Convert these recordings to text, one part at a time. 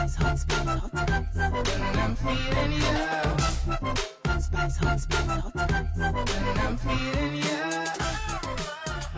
spice, hot spice, hot spice. When I'm feeling you. Hot spice, hot spice, hot spice. When I'm feeling you.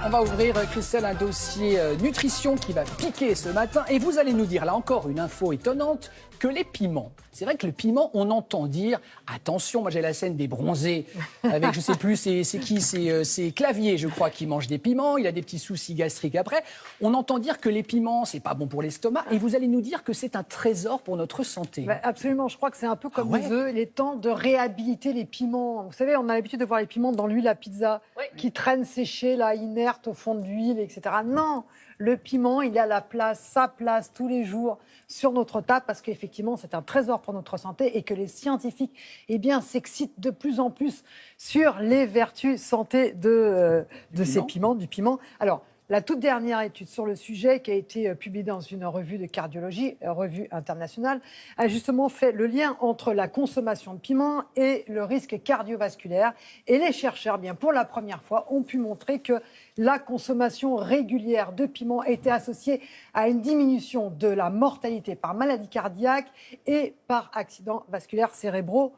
On va ouvrir, Christelle, un dossier nutrition qui va piquer ce matin. Et vous allez nous dire, là encore, une info étonnante, que les piments, c'est vrai que le piment, on entend dire, attention, moi j'ai la scène des bronzés, avec, je sais plus, c'est qui, c'est Clavier, je crois, qui mange des piments, il a des petits soucis gastriques après. On entend dire que les piments, c'est pas bon pour l'estomac, et vous allez nous dire que c'est un trésor pour notre santé. Bah, absolument, je crois que c'est un peu comme ouais. les œufs, il est temps de réhabiliter les piments. Vous savez, on a l'habitude de voir les piments dans l'huile à pizza, qui traînent séchés, là, inertes au fond de l'huile, etc. Non, le piment, il a sa place tous les jours sur notre table, parce qu'effectivement, c'est un trésor pour notre santé et que les scientifiques, eh bien, s'excitent de plus en plus sur les vertus santé de ces piments, du piment. Alors, la toute dernière étude sur le sujet, qui a été publiée dans une revue de cardiologie, revue internationale, a justement fait le lien entre la consommation de piment et le risque cardiovasculaire. Et les chercheurs, bien pour la première fois, ont pu montrer que la consommation régulière de piment était associée à une diminution de la mortalité par maladie cardiaque et par accidents vasculaires cérébraux.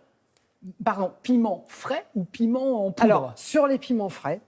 Pardon, piment frais ou piment en poudre? Alors, sur les piments frais,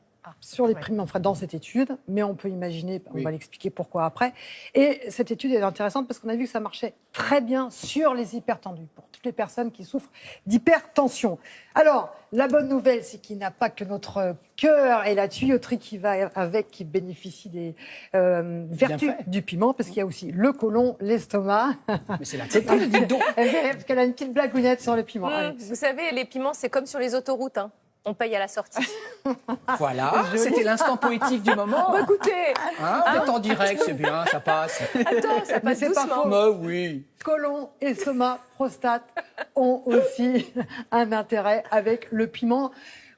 piments frais dans cette étude, mais on peut imaginer, on va l'expliquer pourquoi après. Et cette étude est intéressante parce qu'on a vu que ça marchait très bien sur les hypertendus, pour toutes les personnes qui souffrent d'hypertension. Alors, la bonne nouvelle, c'est qu'il n'y a pas que notre cœur et la tuyauterie qui va avec, qui bénéficient des vertus du piment, parce qu'il y a aussi le côlon, l'estomac. Mais c'est la totale, dis donc. Parce qu'elle a une petite blagounette sur le piment. Vous savez, les piments, c'est comme sur les autoroutes, hein. On paye à la sortie. Voilà, c'était l'instant poétique du moment. Bah, écoutez, on est en direct, c'est bien, ça passe. attends, ça passe c'est pas doucement. faux. Bah oui. Côlon, estomac, prostate ont aussi un intérêt avec le piment.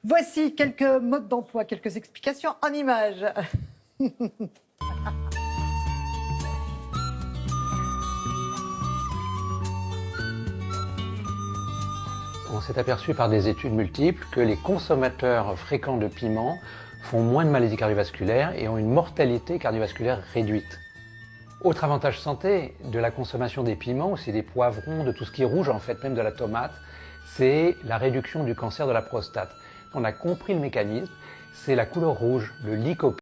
Voici quelques modes d'emploi, quelques explications en images. On s'est aperçu par des études multiples que les consommateurs fréquents de piments font moins de maladies cardiovasculaires et ont une mortalité cardiovasculaire réduite. Autre avantage santé de la consommation des piments, aussi des poivrons, de tout ce qui est rouge en fait, même de la tomate, c'est la réduction du cancer de la prostate. On a compris le mécanisme, c'est la couleur rouge, le lycopène.